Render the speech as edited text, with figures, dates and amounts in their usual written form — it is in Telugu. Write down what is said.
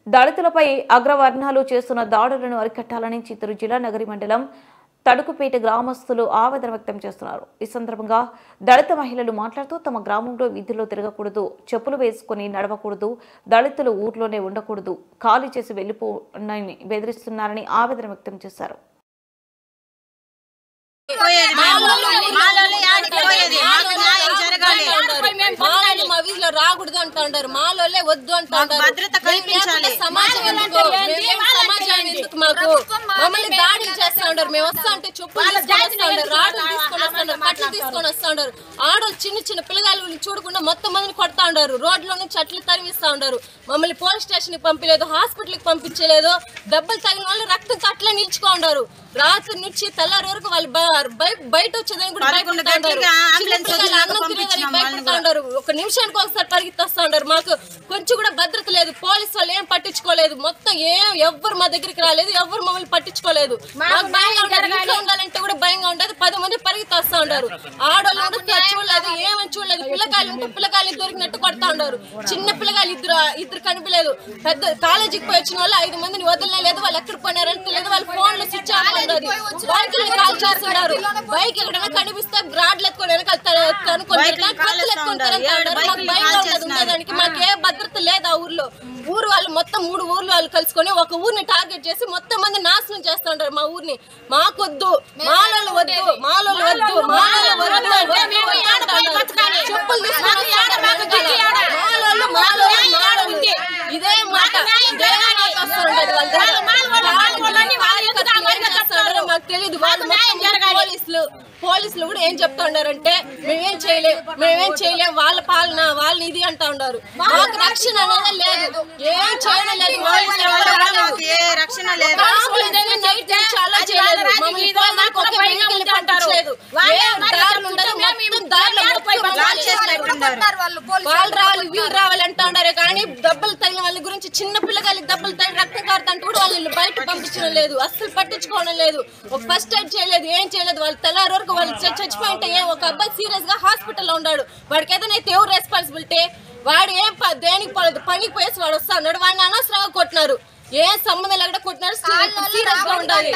దళితులపై అగ్రవర్ణాలు చేస్తున్న దాడులను అరికట్టాలని చిత్తూరు జిల్లా నగరి మండలం తడుకుపేట గ్రామస్తులు ఆవేదన వ్యక్తం చేస్తున్నారు. ఈ సందర్భంగా దళిత మహిళలు మాట్లాడుతూ తమ గ్రామంలో వీధుల్లో తిరగకూడదు, చెప్పులు వేసుకుని నడవకూడదు, దళితులు ఊర్లోనే ఉండకూడదు, ఖాళీ చేసి వెళ్లిపోనని బెదిరిస్తున్నారని ఆవేదన వ్యక్తం చేశారు. మా వీధిలో రాకూడదు అంటారు, మాలోనే వద్దు అంటారు. సమాజాన్ని ఎందుకు మాకు మమ్మల్ని దాడులు చేస్తా ఉంటారు. మేము వస్తా అంటే చెప్పులు రాడులు తీసుకొని వస్తాడు, కట్లు తీసుకొని వస్తా ఉంటారు. ఆడోళ్ళు చిన్న చిన్న పిల్లగాళ్ళు చూడకుండా మొత్తం మందిని కొడతా ఉంటారు. రోడ్లో నుంచి చెట్లు తరిమిస్తా ఉంటారు. మమ్మల్ని పోలీస్ స్టేషన్ కి పంపించలేదు, హాస్పిటల్ కి పంపించలేదు. దెబ్బలు తగిన వాళ్ళు రక్తంతో అట్లా నిల్చుకో ఉంటారు. రాత్రి నుంచి తెల్లారి వరకు వాళ్ళు బయట వచ్చేదాన్ని కూడా భయపడతా ఉంటారు. ఒక నిమిషానికి ఒకసారి పరిగెత్తొస్తా ఉంటారు. మాకు కొంచెం కూడా భద్రత లేదు. పోలీసు వాళ్ళు ఏం పట్టించుకోలేదు. మొత్తం ఎవ్వరు మా దగ్గరికి రాలేదు, ఎవ్వరు మమ్మల్ని పట్టించుకోలేదు. మాకు భయంగా ఉంటారు. ఇంట్లో ఉండాలంటే కూడా భయంగా ఉంటుంది. 10 మంది పరిగెత్తొస్తా ఉంటారు. ఆడవాళ్ళు చూడలేదు, ఏమని చూడలేదు. పిల్లకాయలు ఉంటే పిల్లకాయలు దొరికినట్టు కొడతా ఉంటారు. చిన్న పిల్లకాయలు ఇద్దరు కనిపించలేదు. పెద్ద కాలేజీకి పోయి వచ్చిన వాళ్ళు 5 మందిని వదలనే లేదు. వాళ్ళు ఎక్కడ పోయినారని తెలియదు. వాళ్ళ ఫోన్లు స్విచ్ ఆఫ్ ఉండదు. బైకులు కాల్ చేస్తున్నారు. బైక్ ఎక్కడైనా కనిపిస్తే రాడ్లు ఎత్తుకొని ఉండడానికి మాకు ఏ భద్రత లేదు. ఆ ఊరు వాళ్ళు మొత్తం 3 ఊర్లు వాళ్ళు కలుసుకొని ఒక ఊరిని టార్గెట్ చేసి మొత్తం మంది నాశనం చేస్తూ ఉంటారు. మా ఊరిని మాకొద్దు, మాలోళ్ళు వద్దు, మాలోళ్ళు వద్దు, మాలోళ్ళు వద్దు, చెప్పులు తీసుకొని ఇదే మాట మాకు తెలియదు. పోలీసులు కూడా ఏం చెప్తా ఉన్నారంటే మేమేం చేయలేం, వాళ్ళ పాలన వాళ్ళని ఇది అంటా ఉన్నారు. మాకు రక్షణ అనేది లేదు, ఏం చేయడం లేదు. వీళ్ళు రావాలంటా ఉన్నారు కానీ దెబ్బలు తగిన వాళ్ళ గురించి, చిన్న పిల్లగాళ్ళకి దెబ్బలు తగిన రక్తం కారుతంటూ కూడా వాళ్ళని బయట పంపించడం లేదు, అస్సలు పట్టించుకోవడం లేదు. ఒక ఫస్ట్ ఎయిడ్ చేయలేదు, ఏం చేయలేదు. వాళ్ళు తెల్లారి వరకు వాళ్ళు చచ్చిపోయింటే ఒక అబ్బాయి సీరియస్ గా హాస్పిటల్లో ఉన్నాడు. వాడికి ఏదైనా అయితే ఎవరు రెస్పాన్సిబిలిటీ? వాడు ఏం దేనికి పోలేదు, పనికి పోయేసి వాడు వస్తా ఉన్నాడు. వాడిని అనవసరంగా కొట్టినారు. ఏ సంబంధం లేకుండా కొట్టినారు. సీరియస్ గా ఉండాలి.